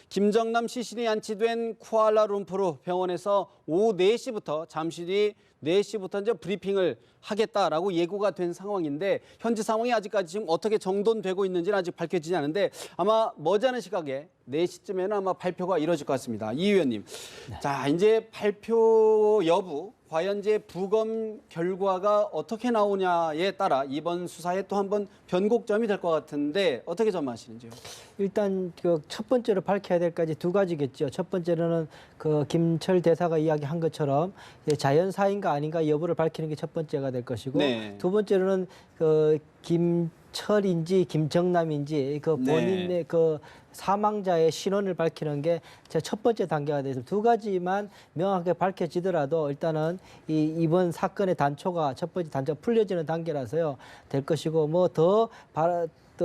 김정남 시신이 안치된 쿠알라룸푸르 병원에서 오후 4시부터 잠시 뒤 4시부터 이제 브리핑을 하겠다라고 예고가 된 상황인데 현지 상황이 아직까지 지금 어떻게 정돈되고 있는지는 아직 밝혀지지 않은데 아마 머지않은 시각에 4시쯤에는 아마 발표가 이루어질 것 같습니다. 이 의원님. 네. 자, 이제 발표 여부 과연 이제 부검 결과가 어떻게 나오냐에 따라 이번 수사에 또 한 번 변곡점이 될 것 같은데 어떻게 전망하시는지요? 일단 그 첫 번째로 밝혀야 될 까지 두 가지겠죠. 첫 번째로는 그 김철 대사가 이야기한 것처럼 자연사인가 아닌가 여부를 밝히는 게 첫 번째가 될 것이고 네. 두 번째로는 그 김철인지 김정남인지 그 본인의 네. 그 사망자의 신원을 밝히는 게 제 첫 번째 단계가 되서 두 가지만 명확하게 밝혀지더라도 일단은 이번 사건의 단초가 첫 번째 단초가 풀려지는 단계라서요 될 것이고 뭐 더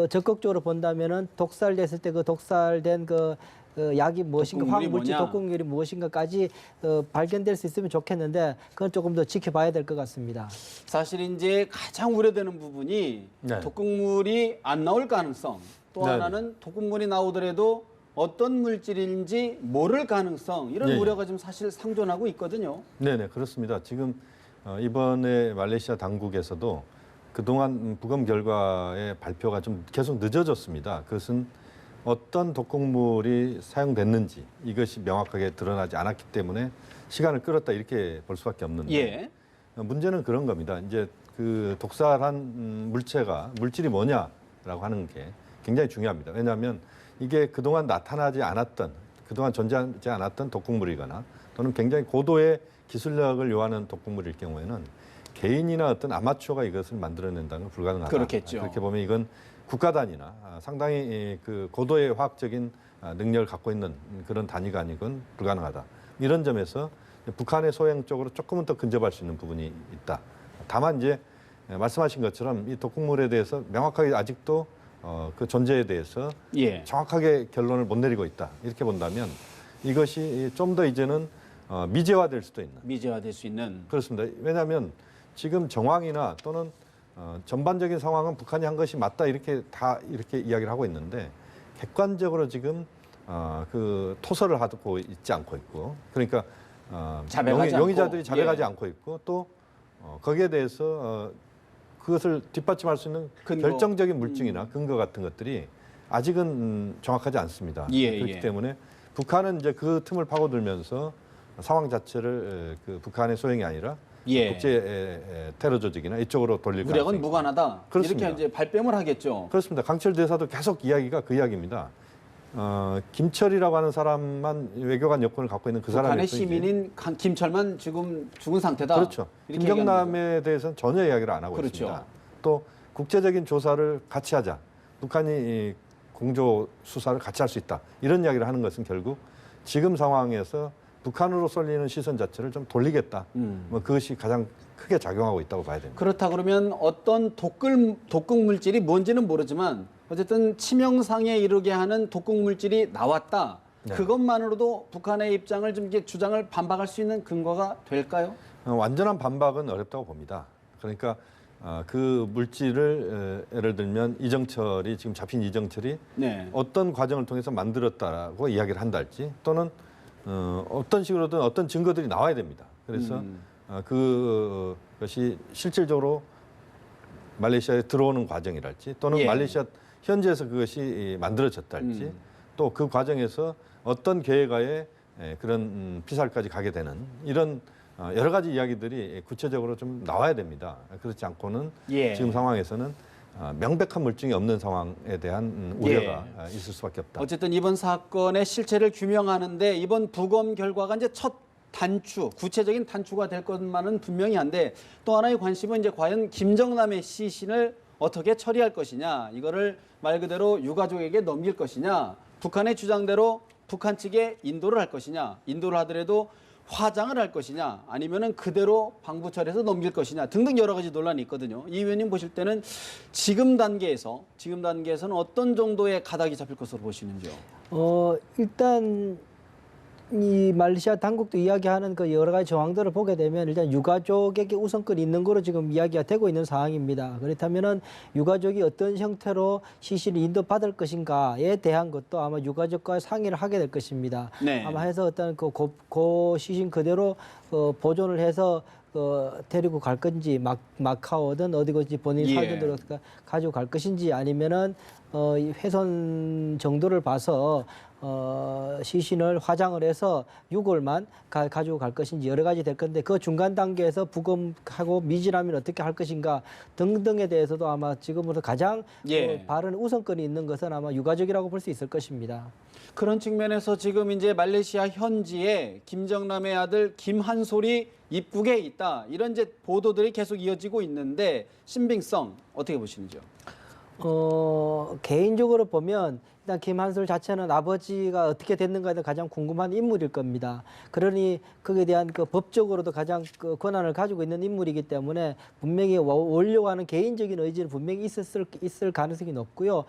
적극적으로 본다면은 독살됐을 때 그 독살된 그 약이 무엇인가, 화학물질 독극물이 무엇인가까지 발견될 수 있으면 좋겠는데 그건 조금 더 지켜봐야 될 것 같습니다. 사실 이제 가장 우려되는 부분이 네. 독극물이 안 나올 가능성, 또 네. 하나는 독극물이 나오더라도 어떤 물질인지 모를 가능성 이런 예, 예. 우려가 지금 사실 상존하고 있거든요. 네네 그렇습니다. 지금 이번에 말레이시아 당국에서도 그동안 부검 결과의 발표가 좀 계속 늦어졌습니다. 그것은 어떤 독극물이 사용됐는지 이것이 명확하게 드러나지 않았기 때문에 시간을 끌었다 이렇게 볼 수밖에 없는데 예. 문제는 그런 겁니다. 이제 그 독살한 물질이 뭐냐라고 하는 게 굉장히 중요합니다. 왜냐하면 이게 그동안 나타나지 않았던, 그동안 존재하지 않았던 독극물이거나 또는 굉장히 고도의 기술력을 요하는 독극물일 경우에는 개인이나 어떤 아마추어가 이것을 만들어낸다는 건 불가능하다. 그렇겠죠. 그렇게 보면 이건 국가 단위나 상당히 그 고도의 화학적인 능력을 갖고 있는 그런 단위가 아니건 불가능하다. 이런 점에서 북한의 소행 쪽으로 조금은 더 근접할 수 있는 부분이 있다. 다만 이제 말씀하신 것처럼 이 독극물에 대해서 명확하게 아직도 그 존재에 대해서 예. 정확하게 결론을 못 내리고 있다. 이렇게 본다면 이것이 좀 더 이제는 미제화될 수도 있는. 미제화될 수 있는. 그렇습니다. 왜냐하면 지금 정황이나 또는 전반적인 상황은 북한이 한 것이 맞다 이렇게 이야기를 하고 있는데 객관적으로 지금 그 토설을 하고 있지 않고 있고 그러니까 용의자들이 자백하지 예. 않고 있고 또 거기에 대해서 그것을 뒷받침할 수 있는 근거. 결정적인 물증이나 근거 같은 것들이 아직은 정확하지 않습니다. 예, 그렇기 예. 때문에 북한은 이제 그 틈을 파고들면서 상황 자체를 그 북한의 소행이 아니라 예. 국제 테러 조직이나 이쪽으로 돌릴 가능성이 무력은 무관하다. 그렇습니다. 이렇게 이제 발뺌을 하겠죠. 그렇습니다. 강철 대사도 계속 이야기가 그 이야기입니다. 김철이라고 하는 사람만 외교관 여권을 갖고 있는 그 사람이 북한의 시민인 김철만 지금 죽은 상태다. 그렇죠. 이렇게 얘기하는 김정남에 대해서는 전혀 이야기를 안 하고 그렇죠. 있습니다. 또 국제적인 조사를 같이 하자. 북한이 이 공조 수사를 같이 할 수 있다. 이런 이야기를 하는 것은 결국 지금 상황에서 북한으로 쏠리는 시선 자체를 좀 돌리겠다. 뭐 그것이 가장 크게 작용하고 있다고 봐야 됩니다. 그렇다 그러면 어떤 독극 물질이 뭔지는 모르지만 어쨌든 치명상에 이르게 하는 독극 물질이 나왔다. 네. 그것만으로도 북한의 입장을 좀 이렇게 주장을 반박할 수 있는 근거가 될까요? 완전한 반박은 어렵다고 봅니다. 그러니까 그 물질을 예를 들면 이정철이 지금 잡힌 이정철이 네. 어떤 과정을 통해서 만들었다라고 이야기를 한달지 또는 어떤 식으로든 어떤 증거들이 나와야 됩니다. 그래서 그것이 실질적으로 말레이시아에 들어오는 과정이랄지 또는 예. 말레이시아 현지에서 그것이 만들어졌달지 또 그 과정에서 어떤 계획하에 그런 피살까지 가게 되는 이런 여러 가지 이야기들이 구체적으로 좀 나와야 됩니다. 그렇지 않고는 예. 지금 상황에서는 명백한 물증이 없는 상황에 대한 우려가 있을 수밖에 없다. 어쨌든 이번 사건의 실체를 규명하는데 이번 부검 결과가 이제 첫 단추, 구체적인 단추가 될 것만은 분명히 한데 또 하나의 관심은 이제 과연 김정남의 시신을 어떻게 처리할 것이냐, 이거를 말 그대로 유가족에게 넘길 것이냐, 북한의 주장대로 북한 측에 인도를 할 것이냐, 인도를 하더라도 화장을 할 것이냐, 아니면은 그대로 방부처리해서 넘길 것이냐 등등 여러 가지 논란이 있거든요. 이 의원님 보실 때는 지금 단계에서는 어떤 정도의 가닥이 잡힐 것으로 보시는지요? 일단 이 말레이시아 당국도 이야기하는 그 여러 가지 정황들을 보게 되면 일단 유가족에게 우선권이 있는 거로 지금 이야기가 되고 있는 상황입니다. 그렇다면은 유가족이 어떤 형태로 시신을 인도받을 것인가에 대한 것도 아마 유가족과 상의를 하게 될 것입니다. 네. 아마 해서 어떤 그 시신 그대로 보존을 해서 데리고 갈 건지 마카오든 어디든지 본인이 살던 데로 가지고 갈 것인지 아니면은 이 훼손 정도를 봐서 시신을 화장을 해서 6월만 가지고 갈 것인지 여러 가지 될 건데 그 중간 단계에서 부검하고 미진하면 어떻게 할 것인가 등등에 대해서도 아마 지금부터 가장 바른 우선권이 있는 것은 아마 유가족이라고 볼 수 있을 것입니다. 그런 측면에서 지금 이제 말레이시아 현지에 김정남의 아들 김한솔이 입국에 있다. 이런 이제 보도들이 계속 이어지고 있는데 신빙성 어떻게 보시는지요? 개인적으로 보면 일단 김한솔 자체는 아버지가 어떻게 됐는가에 대해 가장 궁금한 인물일 겁니다. 그러니 거기에 대한 그 법적으로도 가장 그 권한을 가지고 있는 인물이기 때문에 분명히 오려고 하는 개인적인 의지는 분명히 있을 가능성이 높고요.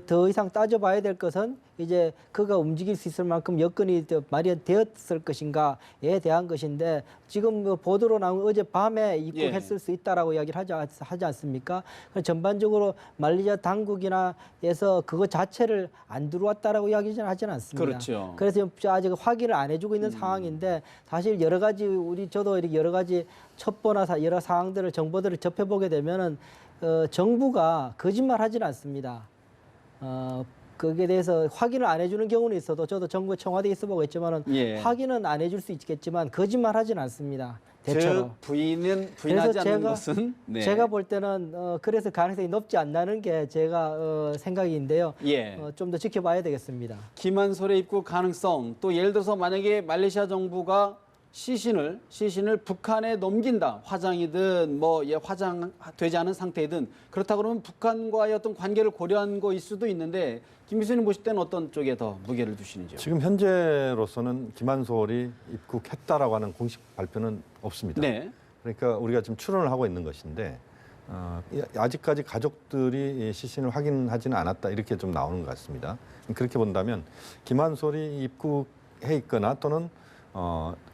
더 이상 따져봐야 될 것은 이제 그가 움직일 수 있을 만큼 여건이 마련되었을 것인가에 대한 것인데 지금 보도로 나온 어제 밤에 입국했을 수 있다라고 이야기를 하지 않습니까? 전반적으로 말레이시아 당국이나에서 그거 자체를 안 들어왔다라고 이야기는 하지는 않습니다. 그렇죠. 그래서 아직 확인을 안 해주고 있는 상황인데 사실 여러 가지 저도 이렇게 여러 가지 첩보나 여러 사항들을 정보들을 접해보게 되면은 정부가 거짓말하지는 않습니다. 거기에 대해서 확인을 안 해주는 경우는 있어도 저도 정부 청와대에 있어보고 있지만은 확인은 안 해줄 수 있겠지만 거짓말하지는 않습니다. 대체로. 즉 부인하지 않는 것은 제가 볼 때는 그래서 가능성이 높지 않다는 게 제가 생각인데요. 좀 더 지켜봐야 되겠습니다. 김한솔의 입국 가능성 또 예를 들어서 만약에 말레이시아 정부가 시신을 북한에 넘긴다. 화장이든 화장되지 않은 상태이든 그렇다 그러면 북한과의 어떤 관계를 고려한 거일 수도 있는데 김 교수님 보실 때는 어떤 쪽에 더 무게를 두시는지요? 지금 현재로서는 김한솔이 입국했다라고 하는 공식 발표는 없습니다. 네. 그러니까 우리가 지금 추론을 하고 있는 것인데 아직까지 가족들이 시신을 확인하지는 않았다 이렇게 좀 나오는 것 같습니다. 그렇게 본다면 김한솔이 입국해 있거나 또는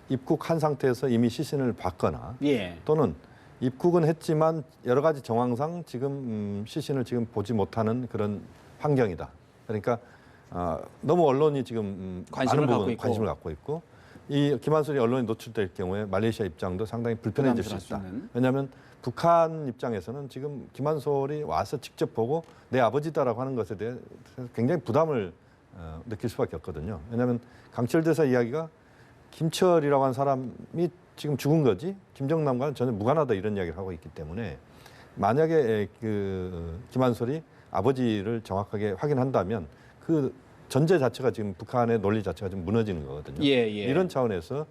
입국한 상태에서 이미 시신을 봤거나 또는 입국은 했지만 여러 가지 정황상 지금 시신을 지금 보지 못하는 그런 환경이다. 그러니까 너무 언론이 지금 관심을 갖고 있고 이 김한솔이 언론에 노출될 경우에 말레이시아 입장도 상당히 불편해질 수 있다. 왜냐하면 북한 입장에서는 지금 김한솔이 와서 직접 보고 내 아버지다라고 하는 것에 대해 굉장히 부담을 느낄 수밖에 없거든요. 왜냐하면 강철 대사 이야기가 김철이라고 하는 사람이 지금 죽은 거지 김정남과는 전혀 무관하다 이런 이야기를 하고 있기 때문에 만약에 그 김한솔이 아버지를 정확하게 확인한다면 그 전제 자체가 지금 북한의 논리 자체가 좀 무너지는 거거든요. 이런 차원에서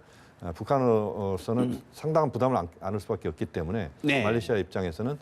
북한으로서는 상당한 부담을 안을 수밖에 없기 때문에 말레이시아 입장에서는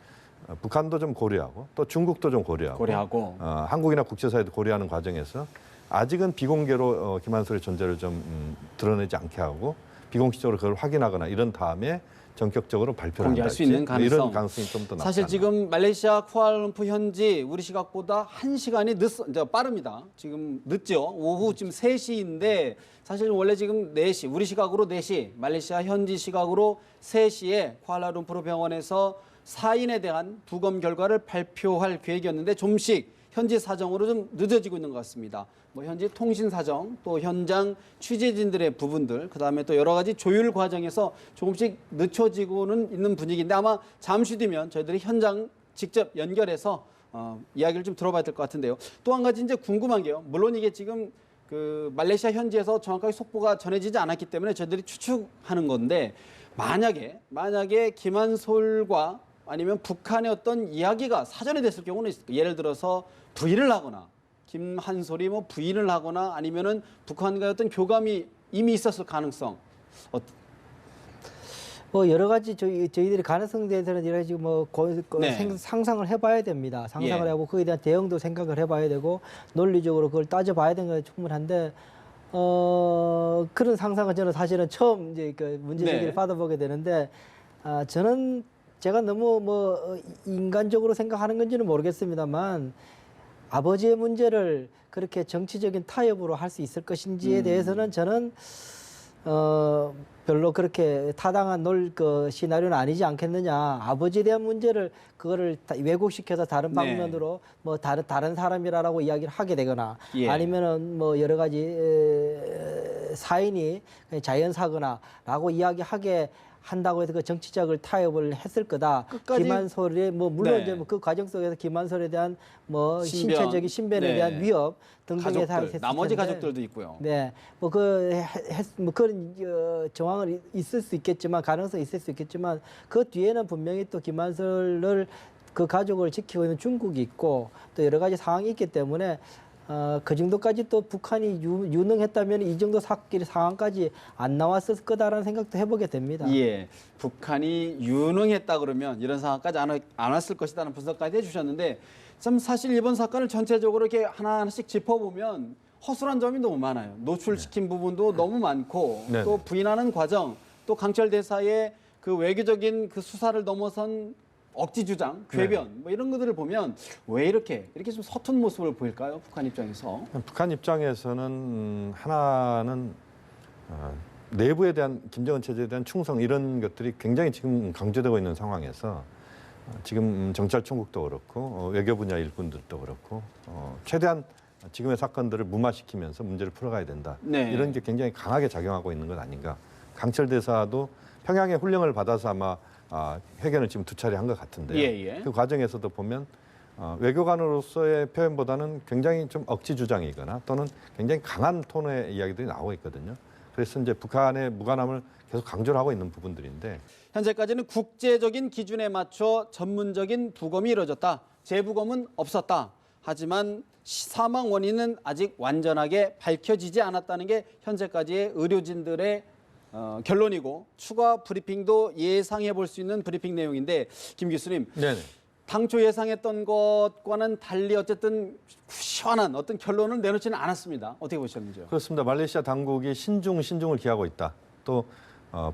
북한도 좀 고려하고 또 중국도 좀 고려하고 한국이나 국제사회도 고려하는 과정에서 아직은 비공개로 김한솔의 존재를 좀 드러내지 않게 하고 비공식적으로 그걸 확인하거나 이런 다음에 전격적으로 발표를 공개할 수 있는 가능성. 이런 가능성이 좀 더 높다. 사실 지금 말레이시아 쿠알라룸푸 현지 우리 시각보다 1시간이 빠릅니다. 지금 늦죠. 오후 지금 3시인데 사실 원래 지금 4시, 우리 시각으로 4시, 말레이시아 현지 시각으로 3시에 쿠알라룸푸르 병원에서 사인에 대한 부검 결과를 발표할 계획이었는데 좀씩 현지 사정으로 좀 늦어지고 있는 것 같습니다. 현지 통신 사정, 또 현장 취재진들의 부분들, 그다음에 또 여러 가지 조율 과정에서 조금씩 늦춰지고는 있는 분위기인데 아마 잠시 뒤면 저희들이 현장 직접 연결해서 이야기를 좀 들어봐야 될 것 같은데요. 또 한 가지 이제 궁금한 게요. 물론 이게 지금 그 말레이시아 현지에서 정확하게 속보가 전해지지 않았기 때문에 저희들이 추측하는 건데 만약에 김한솔과 아니면 북한의 어떤 이야기가 사전에 됐을 경우는 예를 들어서 부인을 하거나 김한솔이 부인을 하거나 아니면은 북한과의 어떤 교감이 이미 있었을 가능성. 여러 가지 저희들이 가능성에 대해서는 여러 가지 상상을 해봐야 됩니다. 상상을 하고 거기에 대한 대응도 생각을 해봐야 되고 논리적으로 그걸 따져봐야 되는 건 충분한데 그런 상상은 저는 사실은 처음 이제 그 문제 제기를 받아보게 되는데 저는 제가 너무 인간적으로 생각하는 건지는 모르겠습니다만 아버지의 문제를 그렇게 정치적인 타협으로 할 수 있을 것인지에 대해서는 저는 별로 그렇게 타당한 그 시나리오는 아니지 않겠느냐. 아버지에 대한 문제를 그거를 왜곡시켜서 다른 네. 방면으로 뭐 다른 사람이라고 이야기를 하게 되거나 예. 아니면은 뭐 여러 가지 사인이 자연사거나라고 이야기하게 한다고 해서 그 정치적을 타협을 했을 거다. 끝까지- 김한솔의 뭐 물론 네. 이제 그 과정 속에서 김한솔에 대한 뭐 신변, 신체적인 신변에 네. 대한 위협 등등의 사항이 가족들, 있을 나머지 텐데. 가족들도 있고요. 네, 뭐 그런 정황은 있을 수 있겠지만 가능성이 있을 수 있겠지만 그 뒤에는 분명히 또 김한솔을 그 가족을 지키고 있는 중국이 있고 또 여러 가지 상황이 있기 때문에 그 정도까지 또 북한이 유능했다면 이 정도 상황까지 안 나왔을 거다라는 생각도 해보게 됩니다. 예, 북한이 유능했다 그러면 이런 상황까지 안 왔을 것이라는 분석까지 해주셨는데 참 사실 이번 사건을 전체적으로 이렇게 하나하나씩 짚어보면 허술한 점이 너무 많아요. 노출시킨 부분도 너무 많고 네. 또 부인하는 과정, 또 강철 대사의 그 외교적인 그 수사를 넘어선 억지 주장, 궤변 뭐 이런 것들을 보면 왜 이렇게 좀 서툰 모습을 보일까요? 북한 입장에서. 북한 입장에서는 하나는 내부에 대한 김정은 체제에 대한 충성 이런 것들이 굉장히 지금 강조되고 있는 상황에서 지금 정찰총국도 그렇고 외교 분야 일꾼들도 그렇고 최대한 지금의 사건들을 무마시키면서 문제를 풀어가야 된다. 네. 이런 게 굉장히 강하게 작용하고 있는 것 아닌가. 강철 대사도 평양의 훈령을 받아서 아마 회견을 지금 2차례 한 것 같은데요. 예. 그 과정에서도 보면 외교관으로서의 표현보다는 굉장히 좀 억지 주장이거나 또는 굉장히 강한 톤의 이야기들이 나오고 있거든요. 그래서 이제 북한의 무관함을 계속 강조를 하고 있는 부분들인데 현재까지는 국제적인 기준에 맞춰 전문적인 부검이 이루어졌다. 재부검은 없었다. 하지만 사망 원인은 아직 완전하게 밝혀지지 않았다는 게 현재까지의 의료진들의 결론이고 추가 브리핑도 예상해 볼 수 있는 브리핑 내용인데 김 교수님 네네. 당초 예상했던 것과는 달리 어쨌든 시원한 어떤 결론을 내놓지는 않았습니다. 어떻게 보셨는지요? 그렇습니다. 말레이시아 당국이 신중을 기하고 있다. 또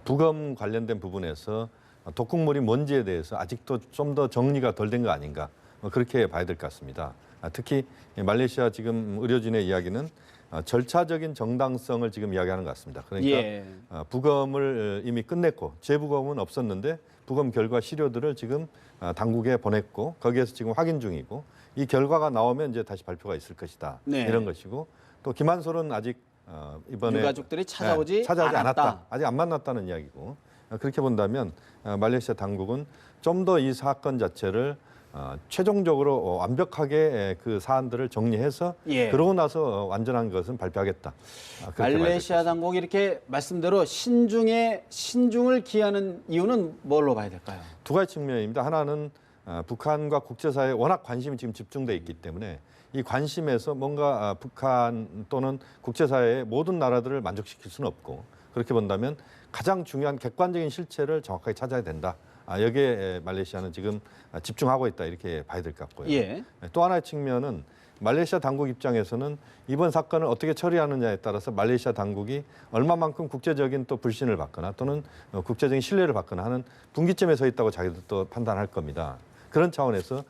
부검 관련된 부분에서 독극물이 뭔지에 대해서 아직도 좀 더 정리가 덜 된 거 아닌가 그렇게 봐야 될 것 같습니다. 특히 말레이시아 지금 의료진의 이야기는 절차적인 정당성을 지금 이야기하는 것 같습니다. 그러니까 예. 부검을 이미 끝냈고 재부검은 없었는데 부검 결과 시료들을 지금 당국에 보냈고 거기에서 지금 확인 중이고 이 결과가 나오면 이제 다시 발표가 있을 것이다. 네. 이런 것이고 또 김한솔은 아직 이번에 유가족들이 찾아오지 않았다. 아직 안 만났다는 이야기고 그렇게 본다면 말레이시아 당국은 좀 더 이 사건 자체를 최종적으로 완벽하게 그 사안들을 정리해서 예. 그러고 나서 완전한 것은 발표하겠다. 그렇게 봐야 말레이시아 당국이 이렇게 말씀대로 신중을 기하는 이유는 뭘로 봐야 될까요? 두 가지 측면입니다. 하나는 북한과 국제사회에 워낙 관심이 지금 집중돼 있기 때문에 이 관심에서 뭔가 북한 또는 국제사회의 모든 나라들을 만족시킬 수는 없고 그렇게 본다면 가장 중요한 객관적인 실체를 정확하게 찾아야 된다. 여기에 말레이시아는 지금 집중하고 있다 이렇게 봐야 될 것 같고요. 예. 또 하나의 측면은 말레이시아 당국 입장에서는 이번 사건을 어떻게 처리하느냐에 따라서 말레이시아 당국이 얼마만큼 국제적인 또 불신을 받거나 또는 국제적인 신뢰를 받거나 하는 분기점에 서 있다고 자기도 또 판단할 겁니다. 그런 차원에서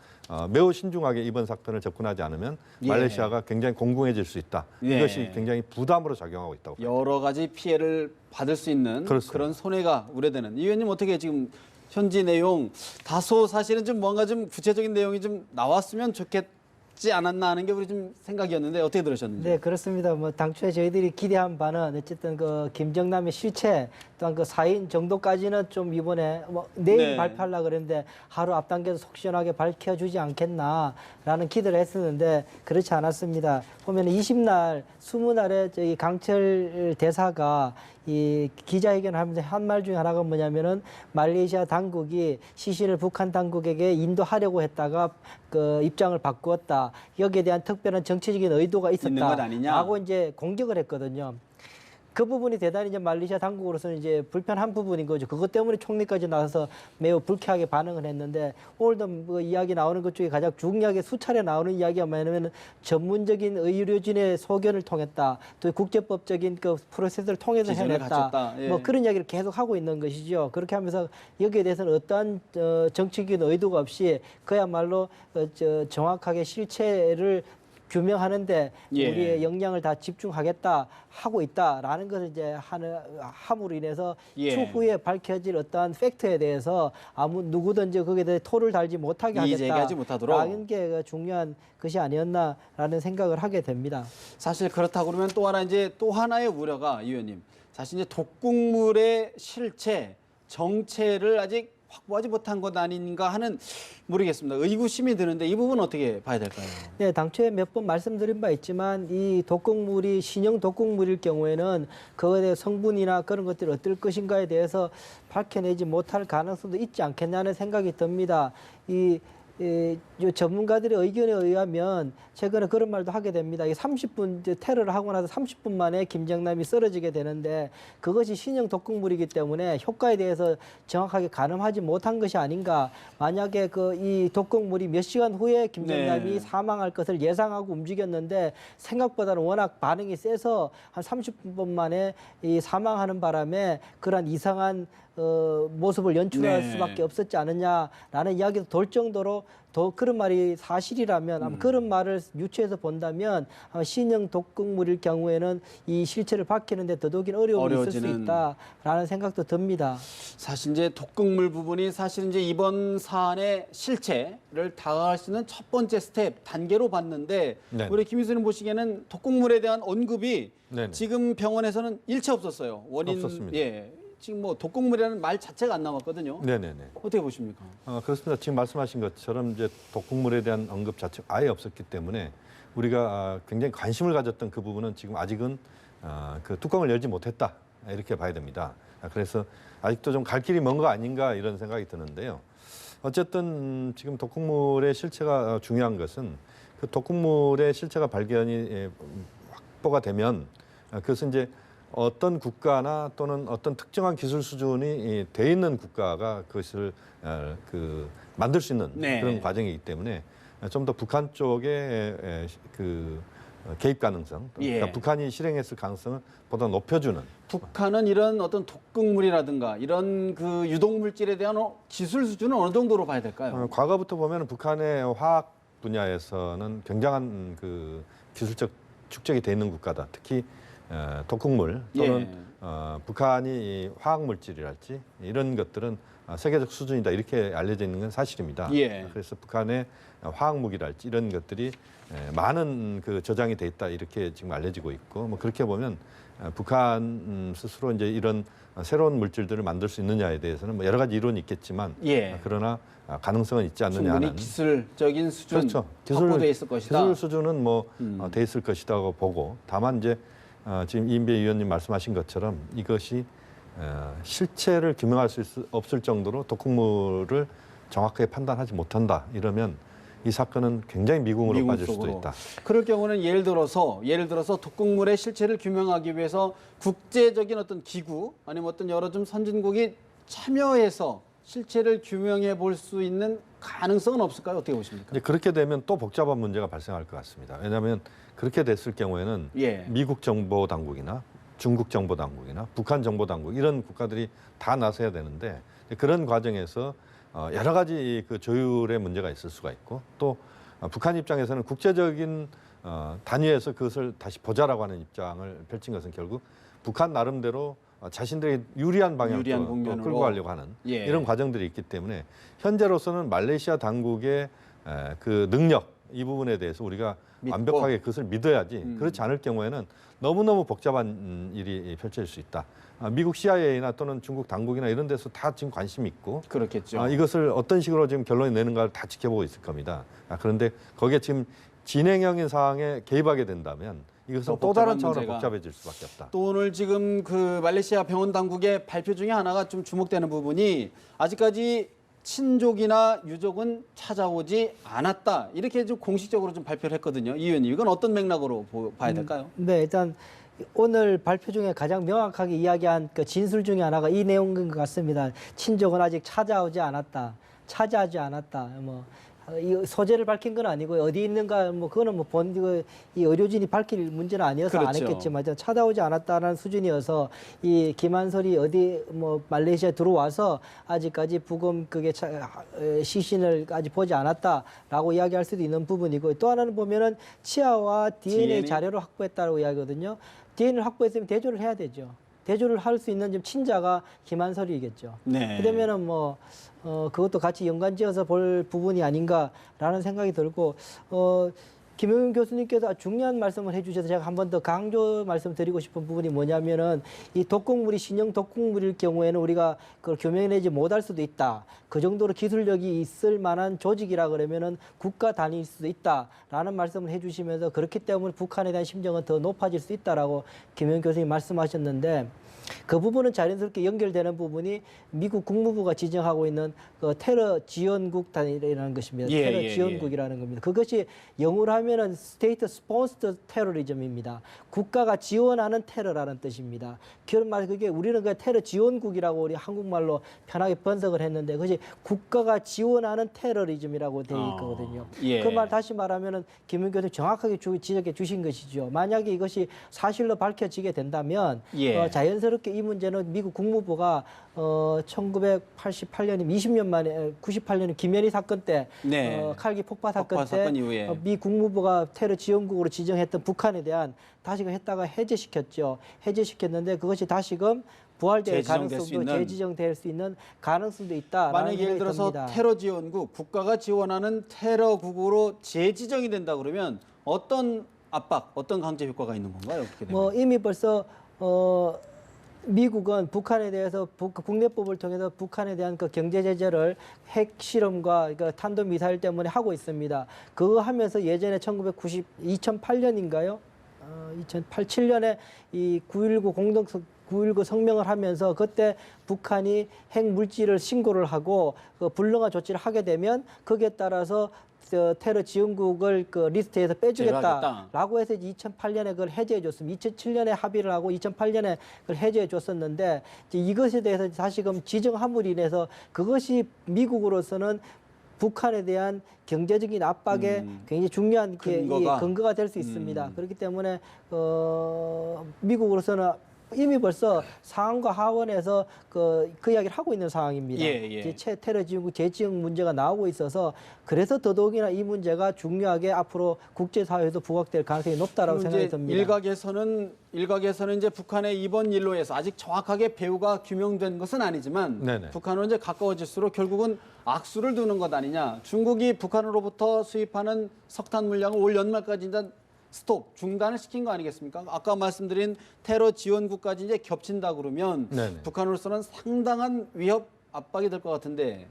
매우 신중하게 이번 사건을 접근하지 않으면 예. 말레이시아가 굉장히 공공해질 수 있다. 예. 이것이 굉장히 부담으로 작용하고 있다고 봅니다. 여러 가지 피해를 받을 수 있는 그렇습니다. 그런 손해가 우려되는. 이 의원님 어떻게 지금 현지 내용 다소 사실은 좀 뭔가 좀 구체적인 내용이 좀 나왔으면 좋겠지 않았나 하는 게 우리 좀 생각이었는데 어떻게 들으셨는지? 네, 그렇습니다. 뭐 당초에 저희들이 기대한 바는 어쨌든 그 김정남의 실체 또한 그 사인 정도까지는 좀 이번에 뭐 내일 네. 발표하려고 그랬는데 하루 앞당겨서 속 시원하게 밝혀주지 않겠나라는 기대를 했었는데 그렇지 않았습니다. 보면 20날, 20날에 저기 강철 대사가 이 기자회견을 하면서 한 말 중에 하나가 뭐냐면은 말레이시아 당국이 시신을 북한 당국에게 인도하려고 했다가 그 입장을 바꾸었다. 여기에 대한 특별한 정치적인 의도가 있는 것 아니냐? 있었다라고 이제 공격을 했거든요. 그 부분이 대단히 이제 말레이시아 당국으로서는 이제 불편한 부분인 거죠. 그것 때문에 총리까지 나서서 매우 불쾌하게 반응을 했는데 오늘도 뭐 이야기 나오는 것 중에 가장 중요하게 수차례 나오는 이야기가 뭐냐면 전문적인 의료진의 소견을 통했다. 또 국제법적인 그 프로세스를 통해서 기준을 해냈다. 갖췄다. 예. 뭐 그런 이야기를 계속 하고 있는 것이죠. 그렇게 하면서 여기에 대해서는 어떠한 정치적인 의도가 없이 그야말로 정확하게 실체를 규명하는데 예. 우리의 역량을 다 집중하겠다 하고 있다라는 것을 이제 함으로 인해서 예. 추후에 밝혀질 어떠한 팩트에 대해서 아무 누구든지 거기에 대해 토를 달지 못하게 이의 하겠다. 제기하지 못하도록. 라는 게 중요한 것이 아니었나라는 생각을 하게 됩니다. 사실 그렇다고 그러면 또 하나의 우려가 이 의원님, 사실 이제 독극물의 실체, 정체를 아직 확보하지 못한 것 아닌가 하는 모르겠습니다. 의구심이 드는데 이 부분 어떻게 봐야 될까요? 네, 당초에 몇 번 말씀드린 바 있지만 이 독극물이 신형 독극물일 경우에는 그거에 대해 성분이나 그런 것들이 어떨 것인가에 대해서 밝혀내지 못할 가능성도 있지 않겠냐는 생각이 듭니다. 이 전문가들의 의견에 의하면 최근에 그런 말도 하게 됩니다. 30분 테러를 하고 나서 30분 만에 김정남이 쓰러지게 되는데 그것이 신형 독극물이기 때문에 효과에 대해서 정확하게 가늠하지 못한 것이 아닌가. 만약에 이 독극물이 몇 시간 후에 김정남이 네. 사망할 것을 예상하고 움직였는데 생각보다는 워낙 반응이 세서 한 30분 만에 사망하는 바람에 그런 이상한 모습을 연출할 네. 수밖에 없었지 않느냐라는 이야기도 돌 정도로 더 그런 말이 사실이라면 아마 그런 말을 유추해서 본다면 아마 신형 독극물일 경우에는 이 실체를 밝히는데 더더욱이 어려움이 있을 수 어려워지는. 있다라는 생각도 듭니다. 사실 이제 독극물 부분이 사실 이제 이번 사안의 실체를 다가갈 수 있는 첫 번째 스텝 단계로 봤는데 네. 우리 김 교수님 보시기에는 독극물에 대한 언급이 네네. 지금 병원에서는 일체 없었어요. 원인 없었습니다. 예. 지금 뭐 독극물이라는 말 자체가 안 나왔거든요. 네네네. 어떻게 보십니까? 그렇습니다. 지금 말씀하신 것처럼 이제 독극물에 대한 언급 자체가 아예 없었기 때문에 우리가 굉장히 관심을 가졌던 그 부분은 지금 아직은 그 뚜껑을 열지 못했다 이렇게 봐야 됩니다. 그래서 아직도 좀 갈 길이 먼 거 아닌가 이런 생각이 드는데요. 어쨌든 지금 독극물의 실체가 중요한 것은 그 독극물의 실체가 발견이 확보가 되면 그것은 이제 어떤 국가나 또는 어떤 특정한 기술 수준이 돼 있는 국가가 그것을 만들 수 있는 네. 그런 과정이기 때문에 좀 더 북한 쪽의 그 개입 가능성, 그러니까 예. 북한이 실행했을 가능성을 보다 높여주는. 북한은 이런 어떤 독극물이라든가 이런 그 유독 물질에 대한 기술 수준은 어느 정도로 봐야 될까요? 과거부터 보면 북한의 화학 분야에서는 굉장한 그 기술적 축적이 돼 있는 국가다. 특히 독극물 또는 북한이 이 화학 물질이랄지 이런 것들은 세계적 수준이다 이렇게 알려져 있는 건 사실입니다. 예. 그래서 북한의 화학 무기랄지 이런 것들이 많은 그 저장이 돼 있다 이렇게 지금 알려지고 있고 뭐 그렇게 보면 북한 스스로 이제 이런 새로운 물질들을 만들 수 있느냐에 대해서는 뭐 여러 가지 이론이 있겠지만 예. 그러나 가능성은 있지 않느냐 충분히 하는. 기술적인 수준 그렇죠. 확보돼 있을 것이다. 기술 수준은 뭐 돼 있을 것이라고 보고 다만 이제 지금 이인배 의원님 말씀하신 것처럼 이것이 실체를 규명할 수 없을 정도로 독극물을 정확하게 판단하지 못한다 이러면 이 사건은 굉장히 미궁으로 미궁 빠질 속으로. 수도 있다. 그럴 경우는 예를 들어서 독극물의 실체를 규명하기 위해서 국제적인 어떤 기구 아니면 어떤 여러 좀 선진국이 참여해서 실체를 규명해 볼 수 있는 가능성은 없을까요? 어떻게 보십니까? 이제 그렇게 되면 또 복잡한 문제가 발생할 것 같습니다. 왜냐하면 그렇게 됐을 경우에는 예. 미국 정보 당국이나 중국 정보 당국이나 북한 정보 당국 이런 국가들이 다 나서야 되는데 그런 과정에서 여러 가지 그 조율의 문제가 있을 수가 있고 또 북한 입장에서는 국제적인 단위에서 그것을 다시 보자라고 하는 입장을 펼친 것은 결국 북한 나름대로 자신들의 유리한 방향으로 유리한 또 국면으로. 끌고 가려고 하는 예. 이런 과정들이 있기 때문에 현재로서는 말레이시아 당국의 그 능력 이 부분에 대해서 우리가 믿고. 완벽하게 그것을 믿어야지 그렇지 않을 경우에는 너무너무 복잡한 일이 펼쳐질 수 있다. 미국 CIA나 또는 중국 당국이나 이런 데서 다 지금 관심이 있고 그렇겠죠. 이것을 어떤 식으로 지금 결론이 내는가를 다 지켜보고 있을 겁니다. 그런데 거기에 지금 진행형인 상황에 개입하게 된다면 이것은 또 다른 복잡한 차원으로 문제가. 복잡해질 수밖에 없다. 또 오늘 지금 그 말레이시아 병원 당국의 발표 중에 하나가 좀 주목되는 부분이 아직까지 친족이나 유족은 찾아오지 않았다. 이렇게 좀 공식적으로 좀 발표를 했거든요. 이 의원님, 이건 어떤 맥락으로 봐야 될까요? 네, 일단 오늘 발표 중에 가장 명확하게 이야기한 그 진술 중에 하나가 이 내용인 것 같습니다. 친족은 아직 찾아오지 않았다. 차지하지 않았다. 뭐 이 소재를 밝힌 건 아니고 어디 있는가 뭐 그거는 뭐 이 의료진이 밝힐 문제는 아니어서 안 그렇죠. 했겠지만 찾아오지 않았다는 수준이어서 이 김한솔이 어디 뭐 말레이시아에 들어와서 아직까지 부검 그게 시신을 아직 보지 않았다라고 이야기할 수도 있는 부분이고 또 하나는 보면은 치아와 DNA 자료를 확보했다고 이야기하거든요. DNA를 확보했으면 대조를 해야 되죠. 대조를 할 수 있는 좀 친자가 김한솔이겠죠. 네. 그러면은 뭐 그것도 같이 연관지어서 볼 부분이 아닌가라는 생각이 들고 김용윤 교수님께서 중요한 말씀을 해주셔서 제가 한 번 더 강조 말씀드리고 싶은 부분이 뭐냐면은 이 독극물이 신형 독극물일 경우에는 우리가 그걸 규명해내지 못할 수도 있다. 그 정도로 기술력이 있을 만한 조직이라 그러면은 국가 단위일 수도 있다라는 말씀을 해주시면서 그렇기 때문에 북한에 대한 심정은 더 높아질 수 있다라고 김용윤 교수님 말씀하셨는데. 그 부분은 자연스럽게 연결되는 부분이 미국 국무부가 지정하고 있는 그 테러 지원국단이라는 것입니다. 테러 지원국이라는 겁니다. 그것이 영어로 하면은 스테이트 스폰스드 테러리즘입니다. 국가가 지원하는 테러라는 뜻입니다. 그런 말 그게 우리는 그 테러 지원국이라고 우리 한국말로 편하게 번역을 했는데 그것이 국가가 지원하는 테러리즘이라고 되어 있거든요. 그 말 다시 말하면은 김윤 교수님 정확하게 지적해 주신 것이죠. 만약에 이것이 사실로 밝혀지게 된다면 자연스럽게 이 문제는 미국 국무부가 1988년 20년 만에 98년 김현희 사건 때 칼기 폭파 사건 때 미 국무부가 테러 지원국으로 지정했던 북한에 대한 다시금 했다가 해제시켰죠. 해제시켰는데 그것이 다시금 부활될 가능성도 재지정될 수 있는 가능성도 있다. 만약 예를 들어서 테러 지원국, 국가가 지원하는 테러국으로 재지정이 된다 그러면 어떤 압박, 어떤 강제 효과가 있는 건가요? 어떻게 되나요? 뭐 이미 벌써 미국은 북한에 대해서 국내법을 통해서 북한에 대한 그 경제 제재를 핵 실험과 그 탄도 미사일 때문에 하고 있습니다. 그거 하면서 예전에 2008년인가요? 2007년에 이 9.19 성명을 하면서 그때 북한이 핵 물질을 신고를 하고 그 불능한 조치를 하게 되면 거기에 따라서 테러 지원국을 그 리스트에서 빼주겠다라고 해서 2008년에 그걸 해제해줬습니다. 2007년에 합의를 하고 2008년에 그걸 해제해줬었는데 이것에 대해서 다시금 지정함으로 인해서 그것이 미국으로서는 북한에 대한 경제적인 압박에 굉장히 중요한 근거가 될 수 있습니다. 그렇기 때문에 미국으로서는 이미 벌써 상원과 하원에서 그 이야기를 하고 있는 상황입니다. 테러 지원국 재지정 문제가 나오고 있어서 그래서 더더욱이나 이 문제가 중요하게 앞으로 국제사회에도 부각될 가능성이 높다라고 생각이 듭니다. 일각에서는 이제 북한의 이번 일로 해서 아직 정확하게 배후가 규명된 것은 아니지만 북한으로 이제 가까워질수록 결국은 악수를 두는 것 아니냐. 중국이 북한으로부터 수입하는 석탄 물량을 올 연말까지 이제 중단을 시킨 거 아니겠습니까? 아까 말씀드린 테러 지원국까지 이제 겹친다 그러면 북한으로서는 상당한 위협 압박이 될 것 같은데.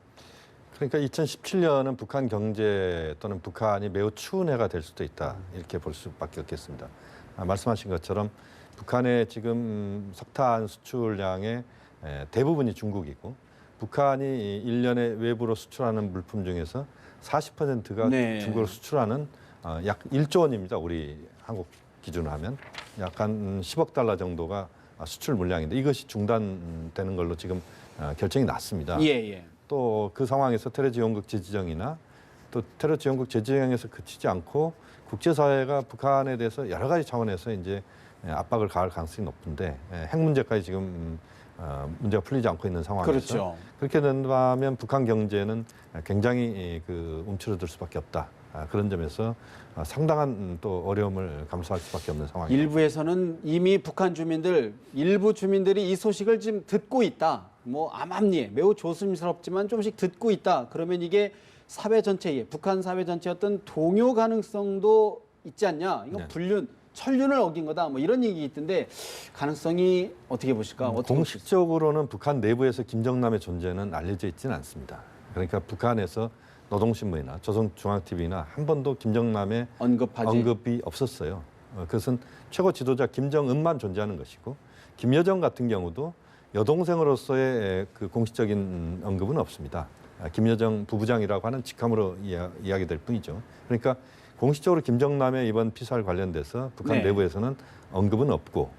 그러니까 2017년은 북한 경제 또는 북한이 매우 추운 해가 될 수도 있다. 이렇게 볼 수밖에 없겠습니다. 말씀하신 것처럼 북한의 지금 석탄 수출량의 대부분이 중국이고 북한이 1년에 외부로 수출하는 물품 중에서 40%가 중국으로 수출하는 약 1조 원입니다. 우리 한국 기준으로 하면 약 한 10억 달러 정도가 수출 물량인데 이것이 중단되는 걸로 지금 결정이 났습니다. 또 그 상황에서 테러 지원국 재지정이나 또 테러 지원국 재지정에서 그치지 않고 국제사회가 북한에 대해서 여러 가지 차원에서 이제 압박을 가할 가능성이 높은데 핵 문제까지 지금 문제가 풀리지 않고 있는 상황에서 그렇게 된다면 북한 경제는 굉장히 움츠러들 수밖에 없다. 그런 점에서 상당한 또 어려움을 감수할 수밖에 없는 상황입니다. 일부에서는 이미 북한 일부 주민들이 이 소식을 지금 듣고 있다. 뭐 암암리에 매우 조심스럽지만 조금씩 듣고 있다. 그러면 이게 사회 전체에 북한 사회 전체의 어떤 동요 가능성도 있지 않냐. 이건 천륜을 어긴 거다. 뭐 이런 얘기 있던데 가능성이 어떻게 보실까? 공식적으로는 북한 내부에서 김정남의 존재는 알려져 있지는 않습니다. 그러니까 북한에서 노동신문이나 조선중앙TV나 한 번도 김정남의 언급이 없었어요. 그것은 최고 지도자 김정은만 존재하는 것이고 김여정 같은 경우도 여동생으로서의 그 공식적인 언급은 없습니다. 김여정 부부장이라고 하는 직함으로 이야기될 뿐이죠. 그러니까 공식적으로 김정남의 이번 피살 관련돼서 북한 내부에서는 언급은 없고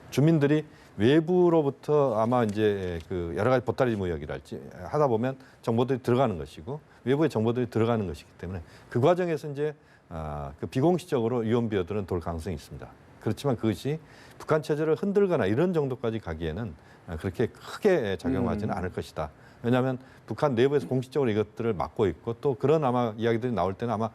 주민들이 외부로부터 아마 이제 그 여러 가지 보따리 무역이랄지 하다 보면 정보들이 들어가는 것이고 외부의 정보들이 들어가는 것이기 때문에 그 과정에서 이제 그 비공식적으로 유언비어들은 돌 가능성이 있습니다. 그렇지만 그것이 북한 체제를 흔들거나 이런 정도까지 가기에는 그렇게 크게 작용하지는 않을 것이다. 왜냐하면 북한 내부에서 공식적으로 이것들을 막고 있고 또 그런 아마 이야기들이 나올 때는 아마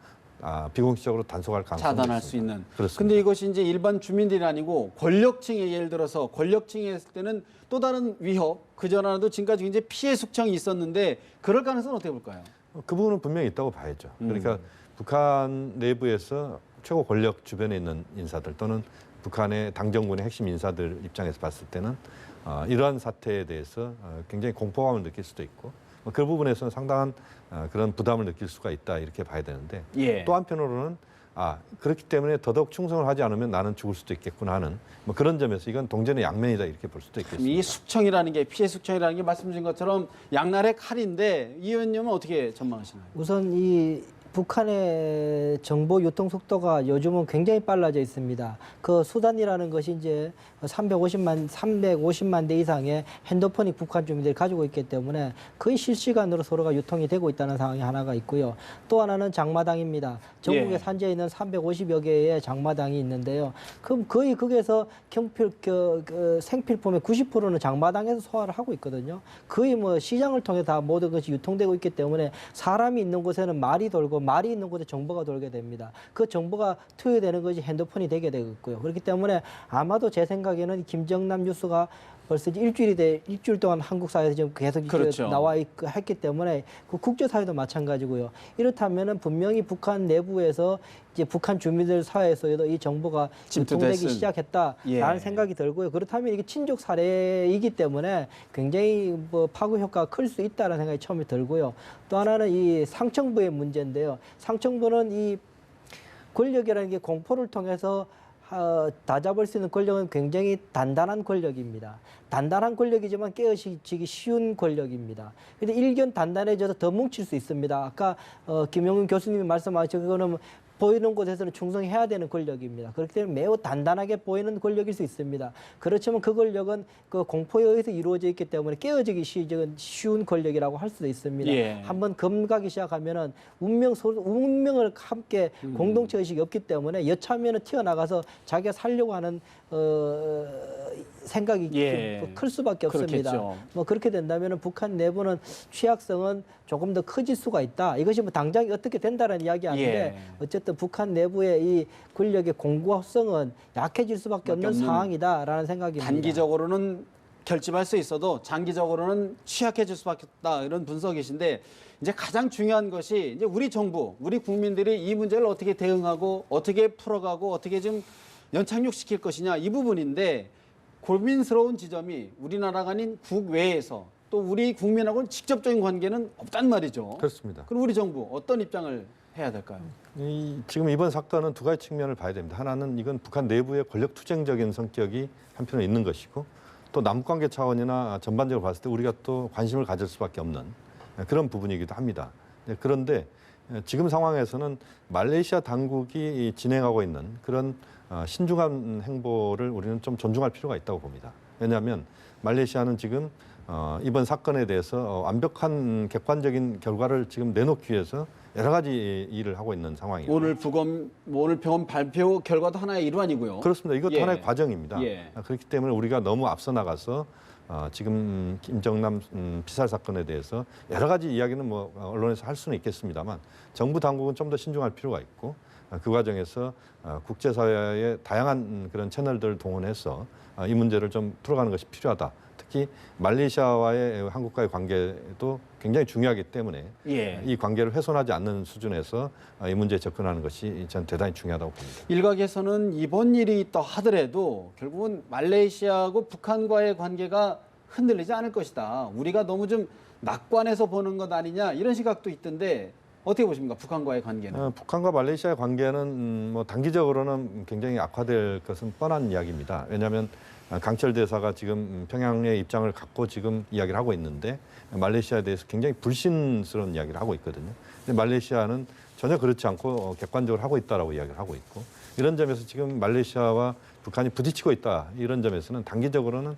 비공식적으로 단속할 가능성이 차단할 있습니다. 수 있는. 그렇습니다. 근데 이것이 이제 일반 주민들이 아니고 권력층에 예를 들어서 권력층에 했을 때는 또 다른 위협, 그전에도 지금까지 굉장히 피해 숙청이 있었는데 그럴 가능성은 어떻게 볼까요? 그 부분은 분명히 있다고 봐야죠. 그러니까 북한 내부에서 최고 권력 주변에 있는 인사들 또는 북한의 당정군의 핵심 인사들 입장에서 봤을 때는 이러한 사태에 대해서 굉장히 공포감을 느낄 수도 있고 그 부분에서는 상당한 그런 부담을 느낄 수가 있다 이렇게 봐야 되는데 예. 또 한편으로는 그렇기 때문에 더더욱 충성을 하지 않으면 나는 죽을 수도 있겠구나 하는 뭐 그런 점에서 이건 동전의 양면이다 이렇게 볼 수도 있겠습니다. 이 숙청이라는 게 피해 숙청이라는 게 말씀 주신 것처럼 양날의 칼인데 이 의원님은 어떻게 전망하시나요? 우선 이 북한의 정보 유통 속도가 요즘은 굉장히 빨라져 있습니다. 그 수단이라는 것이 이제 350만 대 이상의 핸드폰이 북한 주민들이 가지고 있기 때문에 거의 실시간으로 서로가 유통이 되고 있다는 상황이 하나가 있고요. 또 하나는 장마당입니다. 전국에 예. 산재해 있는 350여 개의 장마당이 있는데요. 그럼 거의 거기에서 생필품의 90%는 장마당에서 소화를 하고 있거든요. 거의 뭐 시장을 통해 다 모든 것이 유통되고 있기 때문에 사람이 있는 곳에는 말이 돌고 말이 있는 곳에 정보가 돌게 됩니다. 그 정보가 투여되는 것이 핸드폰이 되게 되겠고요. 그렇기 때문에 아마도 제 생각에는 김정남 뉴스가 벌써 일주일 동안 한국 사회에서 지금 계속 그렇죠. 나와 했기 때문에 그 국제사회도 마찬가지고요. 이렇다면은 분명히 북한 내부에서 이제 북한 주민들 사회에서도 이 정보가 유통되기 시작했다라는 예. 생각이 들고요. 그렇다면 이게 친족 사례이기 때문에 굉장히 뭐 파급 효과가 클 수 있다는 생각이 처음에 들고요. 또 하나는 이 상층부의 문제인데요. 상층부는 이 권력이라는 게 공포를 통해서 다잡을 수 있는 권력은 굉장히 단단한 권력입니다. 단단한 권력이지만 깨어지기 쉬운 권력입니다. 그런데 일견 단단해져서 더 뭉칠 수 있습니다. 아까 김용윤 교수님이 말씀하신 그거는 보이는 곳에서는 충성해야 되는 권력입니다. 그렇기 때문에 매우 단단하게 보이는 권력일 수 있습니다. 그렇지만 그 권력은 그 공포에 의해서 이루어져 있기 때문에 깨어지기 쉬운 권력이라고 할 수도 있습니다. 예. 한번 검가기 시작하면은 운명을 함께 공동체 의식이 없기 때문에 여차하면은 튀어나가서 자기가 살려고 하는 생각이 예. 클 수밖에 없습니다. 그렇겠죠. 뭐 그렇게 된다면은 북한 내부는 취약성은 조금 더 커질 수가 있다. 이것이 뭐 당장 어떻게 된다는 이야기 아닌데 예. 어쨌든 북한 내부의 이 권력의 공고성은 약해질 수밖에 없는 상황이다라는 생각이 듭니다. 단기적으로는 결집할 수 있어도 장기적으로는 취약해질 수밖에 없다 이런 분석이신데 이제 가장 중요한 것이 이제 우리 정부, 우리 국민들이 이 문제를 어떻게 대응하고 어떻게 풀어가고 어떻게 좀 연착륙시킬 것이냐 이 부분인데 고민스러운 지점이 우리나라가 아닌 국외에서 또 우리 국민하고는 직접적인 관계는 없단 말이죠. 그렇습니다. 그럼 우리 정부 어떤 입장을 해야 될까요? 지금 이번 사건은 두 가지 측면을 봐야 됩니다. 하나는 이건 북한 내부의 권력 투쟁적인 성격이 한편에 있는 것이고 또 남북관계 차원이나 전반적으로 봤을 때 우리가 또 관심을 가질 수밖에 없는 그런 부분이기도 합니다. 그런데 지금 상황에서는 말레이시아 당국이 진행하고 있는 그런 신중한 행보를 우리는 좀 존중할 필요가 있다고 봅니다. 왜냐하면 말레이시아는 지금 이번 사건에 대해서 완벽한 객관적인 결과를 지금 내놓기 위해서 여러 가지 일을 하고 있는 상황이에요. 오늘 병원 발표 결과도 하나의 일환이고요. 그렇습니다. 이것도 예. 하나의 과정입니다. 예. 그렇기 때문에 우리가 너무 앞서 나가서 지금 김정남 피살 사건에 대해서 여러 가지 이야기는 뭐 언론에서 할 수는 있겠습니다만 정부 당국은 좀 더 신중할 필요가 있고 그 과정에서 국제사회의 다양한 그런 채널들을 동원해서 이 문제를 좀 풀어가는 것이 필요하다. 특히 말레이시아와의 한국과의 관계도 굉장히 중요하기 때문에 예. 이 관계를 훼손하지 않는 수준에서 이 문제에 접근하는 것이 저는 대단히 중요하다고 봅니다. 일각에서는 이번 일이 있다 하더라도 결국은 말레이시아하고 북한과의 관계가 흔들리지 않을 것이다. 우리가 너무 좀 낙관해서 보는 것 아니냐 이런 시각도 있던데 어떻게 보십니까? 북한과의 관계는. 북한과 말레이시아의 관계는 뭐 단기적으로는 굉장히 악화될 것은 뻔한 이야기입니다. 왜냐하면 강철 대사가 지금 평양의 입장을 갖고 지금 이야기를 하고 있는데 말레이시아에 대해서 굉장히 불신스러운 이야기를 하고 있거든요. 근데 말레이시아는 전혀 그렇지 않고 객관적으로 하고 있다라고 이야기를 하고 있고 이런 점에서 지금 말레이시아와 북한이 부딪히고 있다 이런 점에서는 단기적으로는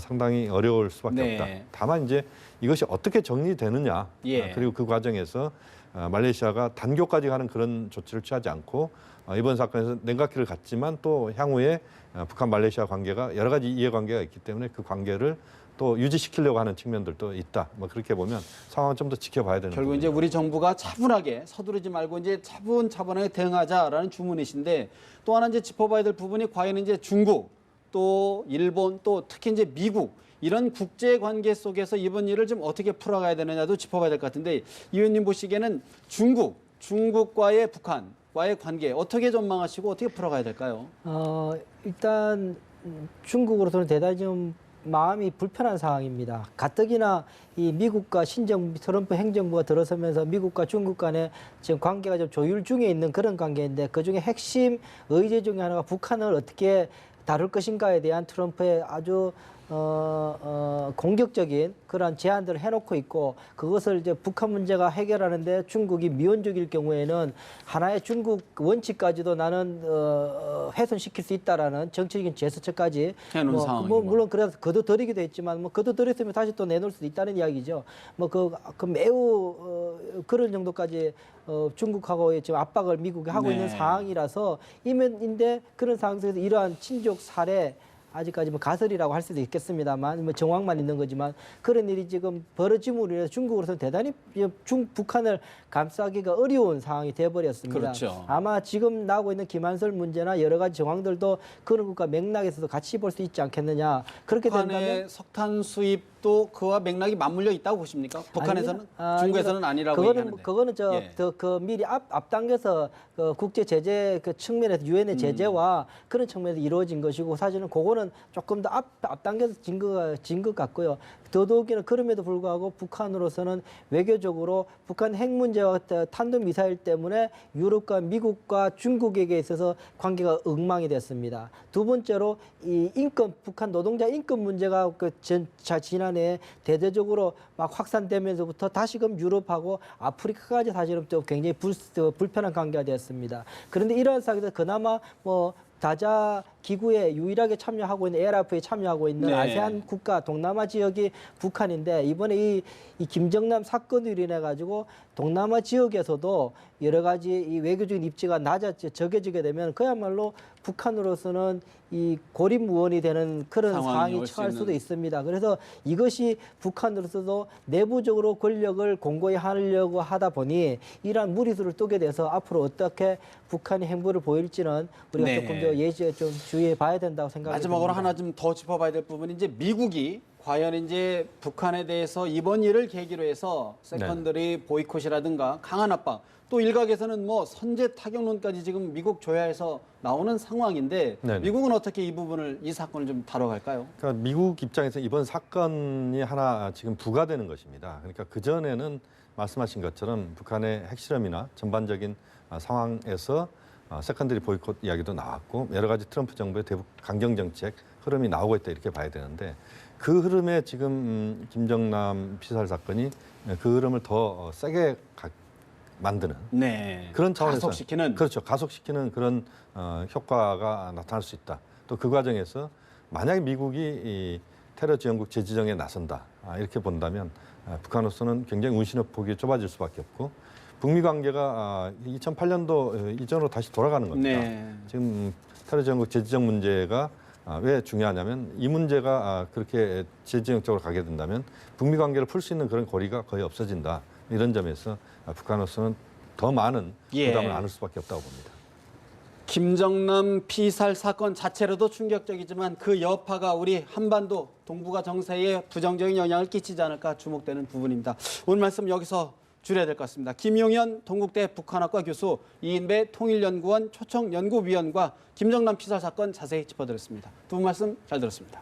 상당히 어려울 수밖에 네. 없다. 다만 이제 이것이 어떻게 정리되느냐 예. 그리고 그 과정에서 말레이시아가 단교까지 가는 그런 조치를 취하지 않고 이번 사건에서 냉각기를 갖지만 또 향후에 북한 말레이시아 관계가 여러 가지 이해관계가 있기 때문에 그 관계를 또 유지시키려고 하는 측면들도 있다. 뭐 그렇게 보면 상황을 좀 더 지켜봐야 되는 결국 이제 부분이죠. 우리 정부가 차분하게 서두르지 말고 이제 차분차분하게 대응하자라는 주문이신데 또 하나 이제 짚어봐야 될 부분이 과연 이제 중국 또 일본 또 특히 이제 미국 이런 국제 관계 속에서 이번 일을 좀 어떻게 풀어가야 되느냐도 짚어봐야 될 것 같은데 이 의원님 보시기에는 중국과의 북한과의 관계 어떻게 전망하시고 어떻게 풀어가야 될까요? 일단 중국으로서는 대단히 좀 마음이 불편한 상황입니다. 가뜩이나 이 미국과 트럼프 행정부가 들어서면서 미국과 중국 간에 지금 관계가 좀 조율 중에 있는 그런 관계인데 그중에 핵심 의제 중에 하나가 북한을 어떻게 다룰 것인가에 대한 트럼프의 아주 공격적인 그런 제안들을 해놓고 있고 그것을 이제 북한 문제가 해결하는데 중국이 미온적일 경우에는 하나의 중국 원칙까지도 나는 훼손시킬 수 있다라는 정치적인 제스처까지 해놓은 상황이고. 물론 그래서 거둬들이기도 했지만 뭐 거둬들였으면 다시 또 내놓을 수도 있다는 이야기죠. 뭐 그 매우 그런 정도까지 중국하고 지금 압박을 미국이 하고 네. 있는 상황이라서 이면인데 그런 상황 속에서 이러한 친족 살해 아직까지 뭐 가설이라고 할 수도 있겠습니다만 뭐 정황만 있는 거지만 그런 일이 지금 벌어짐으로 인해서 중국으로서는 대단히 북한을 감싸기가 어려운 상황이 돼버렸습니다. 그렇죠. 아마 지금 나오고 있는 김한설 문제나 여러 가지 정황들도 그런 것과 맥락에서도 같이 볼 수 있지 않겠느냐. 그렇게 된다면 북한의 석탄 수입도 그와 맥락이 맞물려 있다고 보십니까? 북한에서는 중국에서는 아니라고 얘기하는데. 그거는 예. 그 미리 앞당겨서 그 국제 제재 그 측면에서 유엔의 제재와 그런 측면에서 이루어진 것이고 사실은 그거는 조금 더 앞당겨서 진 것 같고요. 더더욱이나 그럼에도 불구하고 북한으로서는 외교적으로 북한 핵 문제와 탄도 미사일 때문에 유럽과 미국과 중국에게 있어서 관계가 엉망이 됐습니다. 두 번째로 이 북한 노동자 인권 문제가 지난해 대대적으로 막 확산되면서부터 다시금 유럽하고 아프리카까지 사실은 또 굉장히 불편한 관계가 되었습니다. 그런데 이러한 상황에서 그나마 뭐 다자 기구에 유일하게 참여하고 있는 ARF에 참여하고 있는 네. 아세안 국가 동남아 지역이 북한인데 이번에 이 김정남 사건으로 인해 가지고 동남아 지역에서도 여러 가지 이 외교적인 입지가 적해지게 되면 그야말로 북한으로서는 이 고립무원이 되는 그런 상황이 처할 수도 있습니다. 그래서 이것이 북한으로서도 내부적으로 권력을 공고히 하려고 하다 보니 이러한 무리수를 두게 돼서 앞으로 어떻게 북한의 행보를 보일지는 우리가 네. 조금 더 예시에 좀 주의해 봐야 된다고 생각합니다. 마지막으로 하나 좀 더 짚어봐야 될 부분이 이제 미국이 과연 이제 북한에 대해서 이번 일을 계기로 해서 세컨더리 보이콧이라든가 강한 압박 또 일각에서는 뭐 선제 타격론까지 지금 미국 조야에서 나오는 상황인데 네네. 미국은 어떻게 이 사건을 좀 다뤄갈까요? 그러니까 미국 입장에서 이번 사건이 하나 지금 부과되는 것입니다. 그러니까 그 전에는 말씀하신 것처럼 북한의 핵실험이나 전반적인 상황에서 세컨더리 보이콧 이야기도 나왔고 여러 가지 트럼프 정부의 대북 강경 정책 흐름이 나오고 있다 이렇게 봐야 되는데 그 흐름에 지금 김정남 피살 사건이 그 흐름을 더 세게 만드는 네. 그런 차원에서 가속시키는 그렇죠. 가속시키는 그런 효과가 나타날 수 있다. 또 그 과정에서 만약에 미국이 이 테러 지원국 재지정에 나선다 이렇게 본다면 북한으로서는 굉장히 운신의 폭이 좁아질 수밖에 없고 북미 관계가 2008년도 이전으로 다시 돌아가는 겁니다. 네. 지금 테러 지원국 재지정 문제가 왜 중요하냐면 이 문제가 그렇게 재지정 쪽으로 가게 된다면 북미 관계를 풀 수 있는 그런 고리가 거의 없어진다. 이런 점에서 북한으로서는 더 많은 부담을 안을 수밖에 없다고 봅니다. 김정남 피살 사건 자체로도 충격적이지만 그 여파가 우리 한반도 동북아 정세에 부정적인 영향을 끼치지 않을까 주목되는 부분입니다. 오늘 말씀 여기서 줄여야 될 것 같습니다. 김용현 동국대 북한학과 교수, 이인배 통일연구원 초청연구위원과 김정남 피살 사건 자세히 짚어드렸습니다. 두 분 말씀 잘 들었습니다.